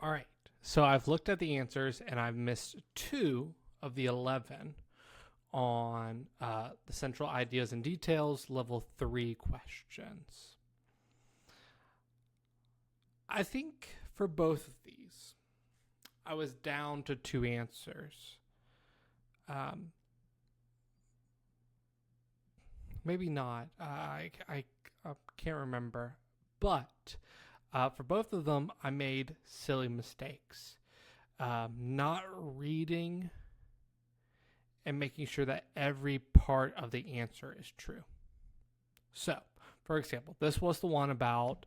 All right. So I've looked at the answers and I've missed 2 of the 11 on the Central Ideas and Details Level 3 questions. I think for both of these, I was down to 2 answers. Maybe not. I can't remember. But for both of them, I made silly mistakes. Not reading and making sure that every part of the answer is true. So, for example, this was the one about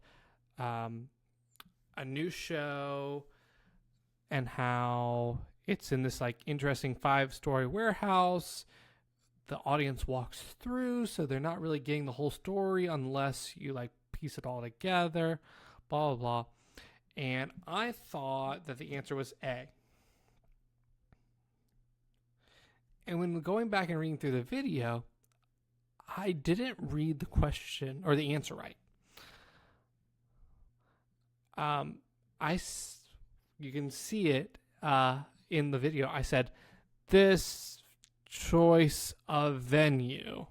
a new show and how it's in this like interesting 5-story warehouse. The audience walks through, so they're not really getting the whole story unless you like piece it all together, blah, blah, blah. And I thought that the answer was A. And when going back and reading through the video, I didn't read the question or the answer right. You can see it in the video. I said, this choice of venue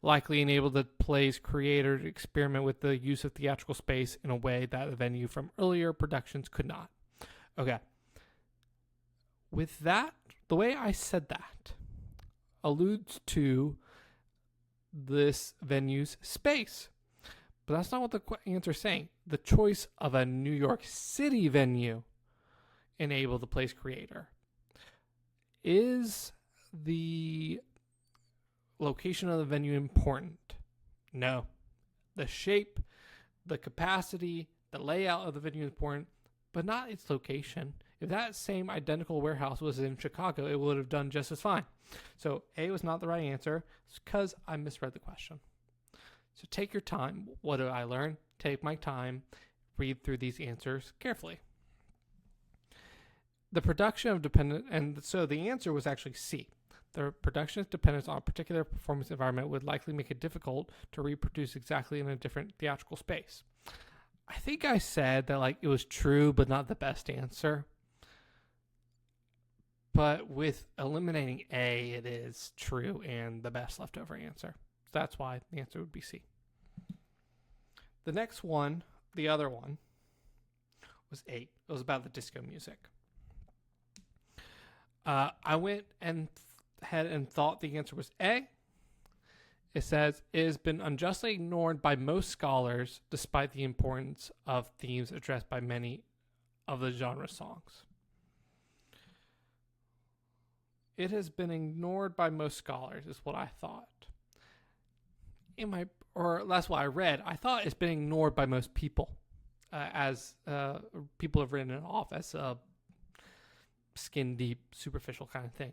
likely enabled the play's creator to experiment with the use of theatrical space in a way that the venue from earlier productions could not. Okay. With that, the way I said that alludes to this venue's space. But that's not what the answer is saying. The choice of a New York City venue enabled the play's creator. Is the location of the venue important? No. The shape, the capacity, the layout of the venue is important, but not its location. If that same identical warehouse was in Chicago, it would have done just as fine. So A was not the right answer. It's because I misread the question. So take your time. What did I learn? Take my time. Read through these answers carefully. The production of dependent, and so the answer was actually C. The production of dependence on a particular performance environment would likely make it difficult to reproduce exactly in a different theatrical space. I think I said that like it was true, but not the best answer. But with eliminating A, it is true and the best leftover answer. That's why the answer would be C. The next one, the other one, was 8. It was about the disco music. I went ahead and thought the answer was A. It says, it has been unjustly ignored by most scholars despite the importance of themes addressed by many of the genre songs. It has been ignored by most scholars, is what I thought. That's what I read. I thought it's been ignored by most people, as people have written it off as a skin deep, superficial kind of thing.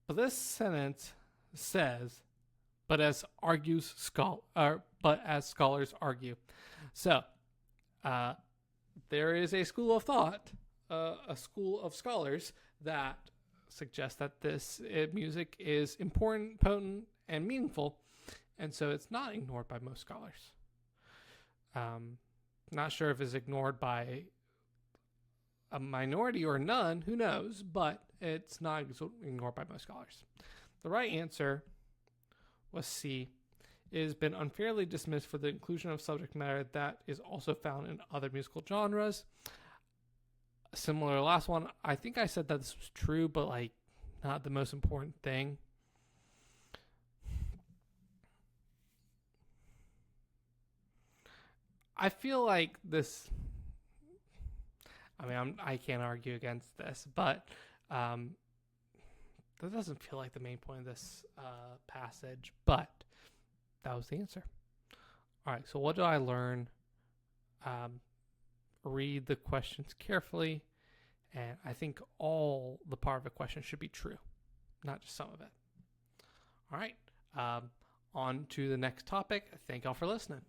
But this sentence says, but as scholars argue. So, there is a school of thought, a school of scholars that suggest that this music is important, potent, and meaningful, and so it's not ignored by most scholars. Not sure if it's ignored by a minority or none, who knows, but it's not ignored by most scholars. The right answer was C. It has been unfairly dismissed for the inclusion of subject matter that is also found in other musical genres. Similar to the last one, I think I said that this was true, but like not the most important thing. I feel like this, I can't argue against this, but that doesn't feel like the main point of this passage, but that was the answer. All right, so what do I learn? Read the questions carefully, and I think all the part of the question should be true, not just some of it. All right, on to the next topic. Thank y'all for listening.